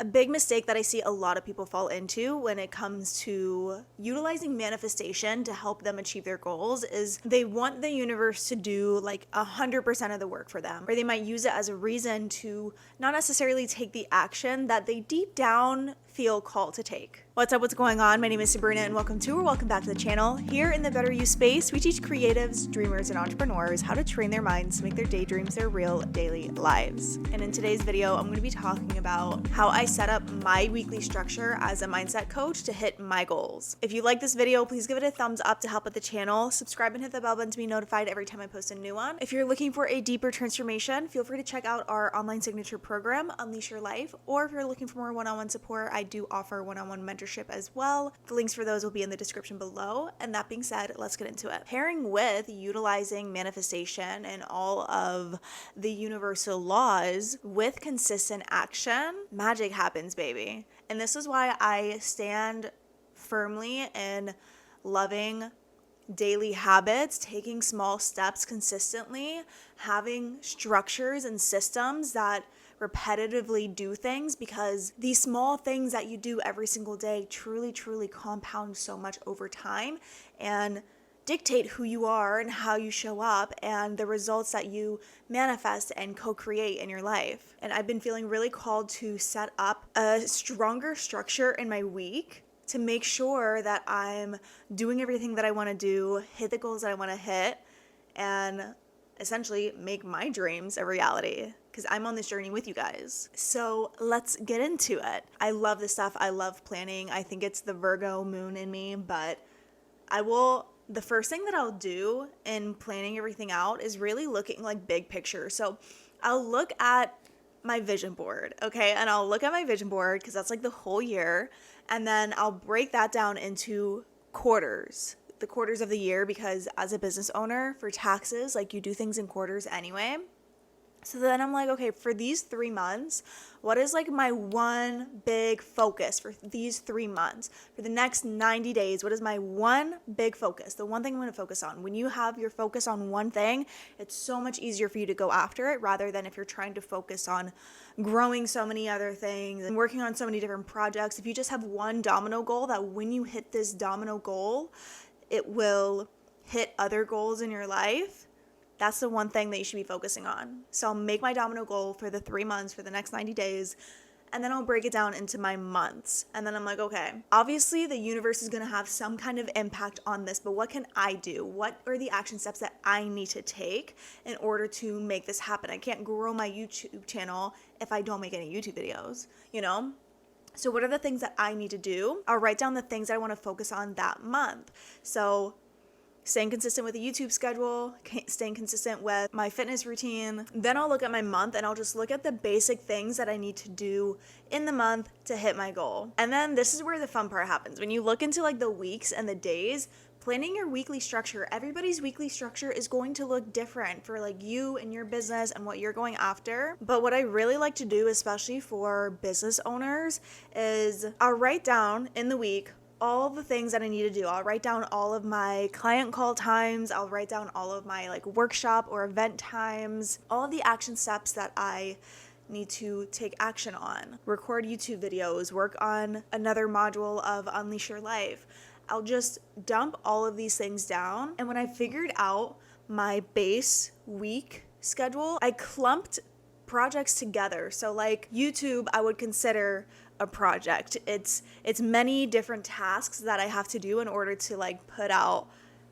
A big mistake that I see a lot of people fall into when it comes to utilizing manifestation to help them achieve their goals is they want the universe to do like 100% of the work for them, or they might use it as a reason to not necessarily take the action that they deep down feel called to take. What's up? What's going on? My name is Sabrina and welcome back to the channel. Here in the Better You space, we teach creatives, dreamers, and entrepreneurs how to train their minds to make their daydreams their real daily lives. And in today's video, I'm going to be talking about how I set up my weekly structure as a mindset coach to hit my goals. If you like this video, please give it a thumbs up to help with the channel. Subscribe and hit the bell button to be notified every time I post a new one. If you're looking for a deeper transformation, feel free to check out our online signature program, Unleash Your Life. Or if you're looking for more one-on-one support, I do offer one-on-one mentorship as well. The links for those will be in the description below. And that being said, let's get into it. Pairing with utilizing manifestation and all of the universal laws with consistent action, magic happens, baby. And this is why I stand firmly in loving daily habits, taking small steps consistently, having structures and systems that repetitively do things, because these small things that you do every single day truly compound so much over time and dictate who you are and how you show up and the results that you manifest and co-create in your life. And I've been feeling really called to set up a stronger structure in my week to make sure that I'm doing everything that I want to do, hit the goals that I want to hit, and essentially make my dreams a reality, because I'm on this journey with you guys. So let's get into it. I love this stuff. I love planning. I think it's the Virgo moon in me, but the first thing that I'll do in planning everything out is really looking like big picture. So I'll look at my vision board, okay? And I'll look at my vision board because that's like the whole year. And then I'll break that down into quarters, the quarters of the year, because as a business owner for taxes, like you do things in quarters anyway. So then I'm like, okay, for these 3 months, what is like my one big focus for these 3 months? For the next 90 days, what is my one big focus? The one thing I'm going to focus on. When you have your focus on one thing, it's so much easier for you to go after it, rather than if you're trying to focus on growing so many other things and working on so many different projects. If you just have one domino goal, that when you hit this domino goal, it will hit other goals in your life. That's the one thing that you should be focusing on. So I'll make my domino goal for the 3 months, for the next 90 days, and then I'll break it down into my months. And then I'm like, okay, obviously the universe is going to have some kind of impact on this, but what can I do? What are the action steps that I need to take in order to make this happen? I can't grow my YouTube channel if I don't make any YouTube videos, you know? So what are the things that I need to do? I'll write down the things I want to focus on that month. So staying consistent with the YouTube schedule, staying consistent with my fitness routine. Then I'll look at my month and I'll just look at the basic things that I need to do in the month to hit my goal. And then this is where the fun part happens. When you look into like the weeks and the days, planning your weekly structure, everybody's weekly structure is going to look different for like you and your business and what you're going after. But what I really like to do, especially for business owners, is I'll write down in the week all the things that I need to do. I'll write down all of my client call times. I'll write down all of my like workshop or event times, all of the action steps that I need to take action on. Record YouTube videos, work on another module of Unleash Your Life. I'll just dump all of these things down. And when I figured out my base week schedule, I clumped projects together. So like YouTube, I would consider a project. It's many different tasks that I have to do in order to like put out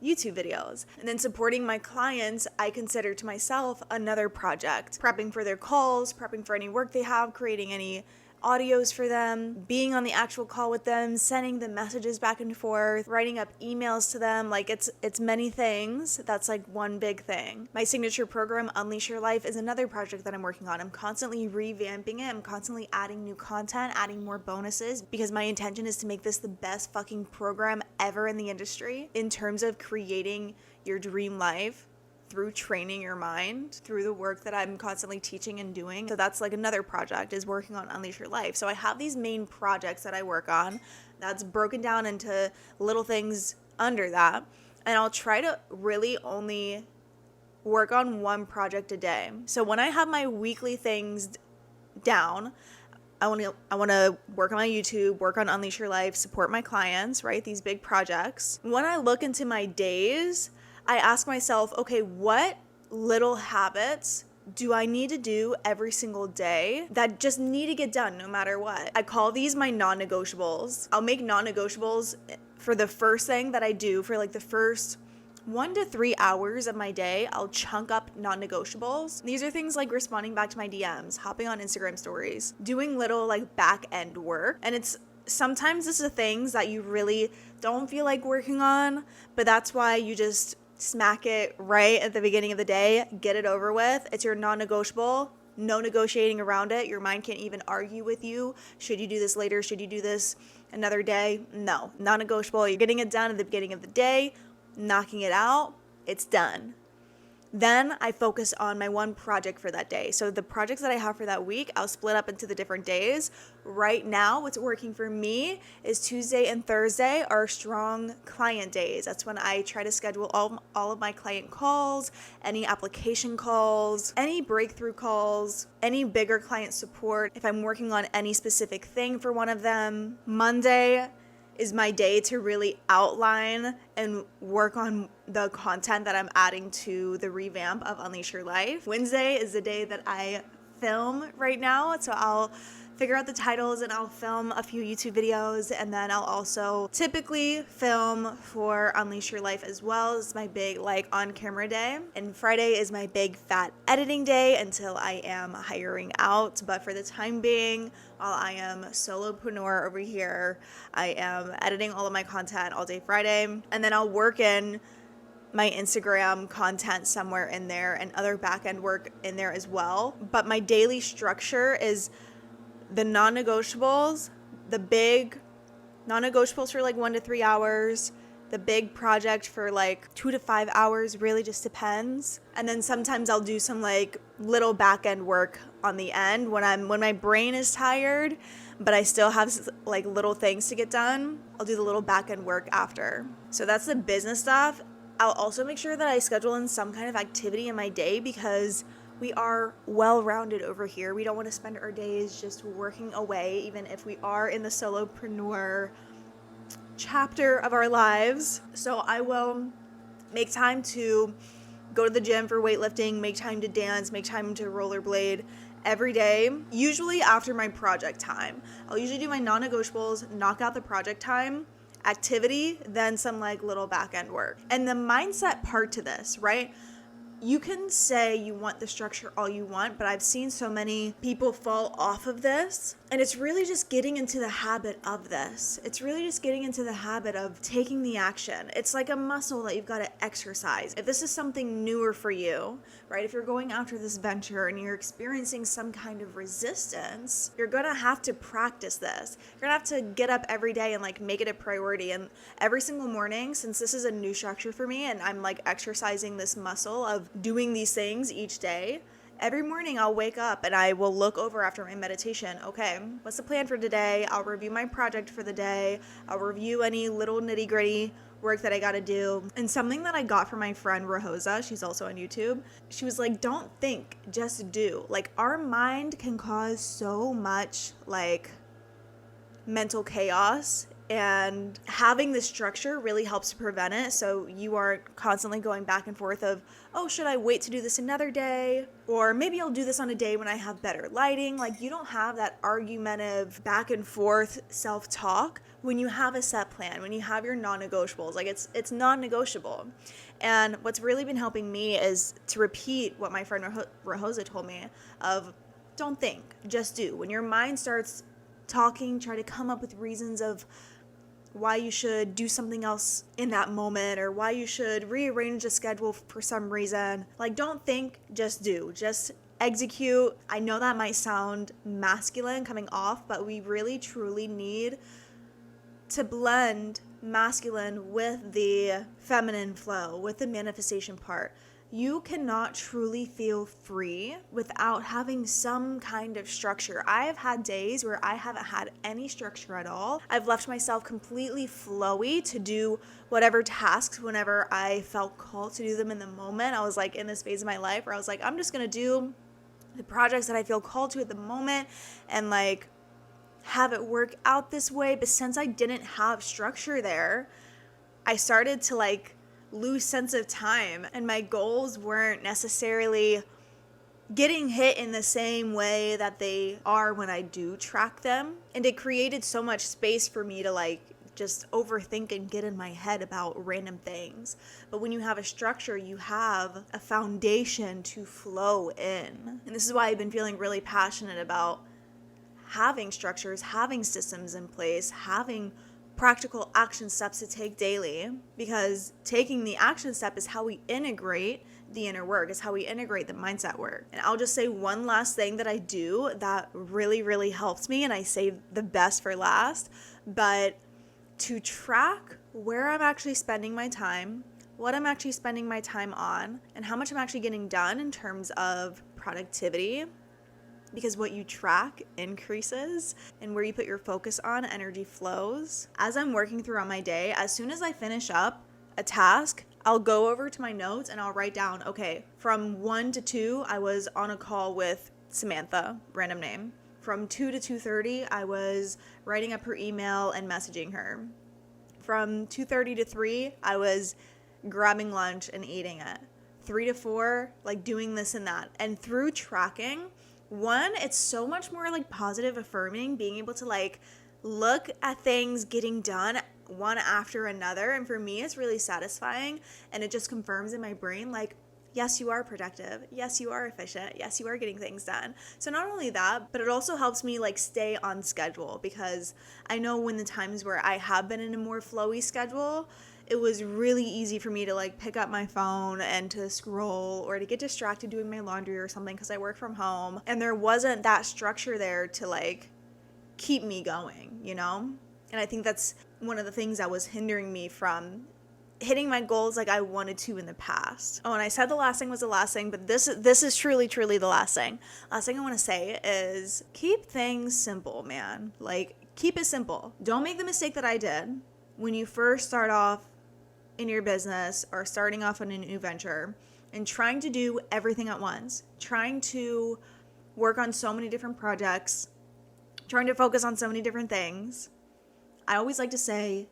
YouTube videos. And then supporting my clients, I consider to myself another project. Prepping for their calls, prepping for any work they have, creating any audios for them, being on the actual call with them, sending the messages back and forth, writing up emails to them. Like it's many things. That's like one big thing. My signature program, Unleash Your Life, is another project that I'm working on. I'm constantly revamping it. I'm constantly adding new content, adding more bonuses, because my intention is to make this the best fucking program ever in the industry in terms of creating your dream life through training your mind, through the work that I'm constantly teaching and doing. So that's like another project, is working on Unleash Your Life. So I have these main projects that I work on that's broken down into little things under that. And I'll try to really only work on one project a day. So when I have my weekly things down, I want to work on my YouTube, work on Unleash Your Life, support my clients, right? These big projects. When I look into my days, I ask myself, okay, what little habits do I need to do every single day that just need to get done no matter what? I call these my non-negotiables. I'll make non-negotiables for the first thing that I do for like the first 1 to 3 hours of my day. I'll chunk up non-negotiables. These are things like responding back to my DMs, hopping on Instagram stories, doing little like back end work. And sometimes this is things that you really don't feel like working on, but that's why you just smack it right at the beginning of the day, get it over with. It's your non-negotiable, no negotiating around it. Your mind can't even argue with you. Should you do this later? Should you do this another day? No, non-negotiable. You're getting it done at the beginning of the day, knocking it out, it's done. Then I focus on my one project for that day. So the projects that I have for that week, I'll split up into the different days. Right now, what's working for me is Tuesday and Thursday are strong client days. That's when I try to schedule all of my client calls, any application calls, any breakthrough calls, any bigger client support. If I'm working on any specific thing for one of them, Monday is my day to really outline and work on the content that I'm adding to the revamp of Unleash Your Life. Wednesday is the day that I film right now, so I'll figure out the titles and I'll film a few YouTube videos, and then I'll also typically film for Unleash Your Life as well. It's my big like on camera day. And Friday is my big fat editing day until I am hiring out. But for the time being, while I am solopreneur over here, I am editing all of my content all day Friday, and then I'll work in my Instagram content somewhere in there and other back-end work in there as well. But my daily structure is the non-negotiables, the big non-negotiables for like 1 to 3 hours, the big project for like 2 to 5 hours, really just depends. And then sometimes I'll do some like little back-end work on the end when my brain is tired, but I still have like little things to get done. I'll do the little back-end work after. So that's the business stuff. I'll also make sure that I schedule in some kind of activity in my day because we are well-rounded over here. We don't want to spend our days just working away, even if we are in the solopreneur chapter of our lives. So I will make time to go to the gym for weightlifting, make time to dance, make time to rollerblade every day, usually after my project time. I'll usually do my non-negotiables, knock out the project time, activity, then some like little back-end work. And the mindset part to this, right? You can say you want the structure all you want, but I've seen so many people fall off of this, and it's really just getting into the habit of this. It's really just getting into the habit of taking the action. It's like a muscle that you've got to exercise. If this is something newer for you, right? If you're going after this venture and you're experiencing some kind of resistance, you're going to have to practice this. You're going to have to get up every day and like make it a priority. And every single morning, since this is a new structure for me and I'm like exercising this muscle of doing these things each day, every morning I'll wake up and I will look over after my meditation. Okay, what's the plan for today? I'll review my project for the day. I'll review any little nitty gritty work that I got to do. And something that I got from my friend Rahosa, she's also on YouTube, she was like, don't think, just do. Like our mind can cause so much like mental chaos, and having this structure really helps to prevent it. So you aren't constantly going back and forth of, oh, should I wait to do this another day? Or maybe I'll do this on a day when I have better lighting. Like you don't have that argumentative back and forth self-talk when you have a set plan, when you have your non-negotiables. Like it's non-negotiable. And what's really been helping me is to repeat what my friend Rahosa told me of don't think, just do. When your mind starts talking, try to come up with reasons of why you should do something else in that moment or why you should rearrange the schedule for some reason. Like don't think, just do. Just execute. I know that might sound masculine coming off, but we really truly need to blend masculine with the feminine flow, with the manifestation part. You cannot truly feel free without having some kind of structure. I have had days where I haven't had any structure at all. I've left myself completely flowy to do whatever tasks whenever I felt called to do them in the moment. I was like in this phase of my life where I was like, I'm just going to do the projects that I feel called to at the moment and like have it work out this way. But since I didn't have structure there, I started to like lose sense of time, and my goals weren't necessarily getting hit in the same way that they are when I do track them. And it created so much space for me to like just overthink and get in my head about random things. But when you have a structure, you have a foundation to flow in. And this is why I've been feeling really passionate about having structures, having systems in place, having practical action steps to take daily, because taking the action step is how we integrate the inner work, is how we integrate the mindset work. And I'll just say one last thing that I do that really, really helps me, and I save the best for last, but to track where I'm actually spending my time, what I'm actually spending my time on, and how much I'm actually getting done in terms of productivity. Because what you track increases, and where you put your focus on, energy flows. As I'm working throughout my day, as soon as I finish up a task, I'll go over to my notes and I'll write down, okay, from 1 to 2, I was on a call with Samantha, random name. From 2 to 2:30, I was writing up her email and messaging her. From 2:30 to 3, I was grabbing lunch and eating it. 3 to 4, like doing this and that. And through tracking, one, it's so much more like positive affirming, being able to like look at things getting done one after another. And for me, it's really satisfying. And it just confirms in my brain, like, yes, you are productive. Yes, you are efficient. Yes, you are getting things done. So not only that, but it also helps me like stay on schedule, because I know when the times where I have been in a more flowy schedule, it was really easy for me to like pick up my phone and to scroll or to get distracted doing my laundry or something because I work from home. And there wasn't that structure there to like keep me going, you know? And I think that's one of the things that was hindering me from hitting my goals like I wanted to in the past. Oh, and I said the last thing was the last thing, but this is truly the last thing. Last thing I want to say is keep things simple, man. Like, keep it simple. Don't make the mistake that I did when you first start off in your business or starting off on a new venture and trying to do everything at once, trying to work on so many different projects, trying to focus on so many different things. I always like to say,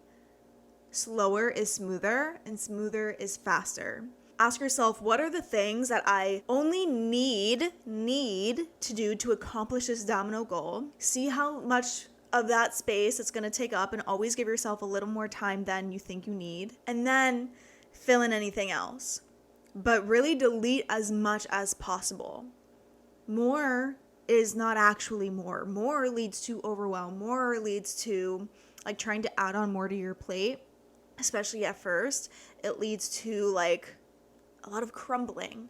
slower is smoother and smoother is faster. Ask yourself, what are the things that I only need to do to accomplish this domino goal? See how much of that space it's going to take up, and always give yourself a little more time than you think you need. And then fill in anything else. But really delete as much as possible. More is not actually more. More leads to overwhelm. More leads to like trying to add on more to your plate. Especially at first, it leads to like a lot of crumbling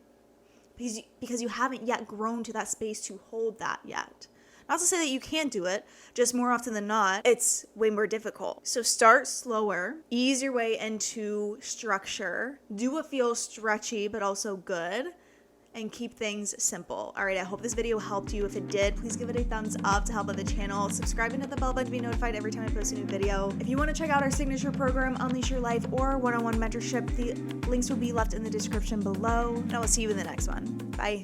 because you haven't yet grown to that space to hold that yet. Not to say that you can't do it, just more often than not, it's way more difficult. So start slower, ease your way into structure, do what feels stretchy but also good, and keep things simple. All right, I hope this video helped you. If it did, please give it a thumbs up to help out the channel. Subscribe and hit the bell button to be notified every time I post a new video. If you want to check out our signature program, Unleash Your Life, or one-on-one mentorship, the links will be left in the description below. And I will see you in the next one. Bye.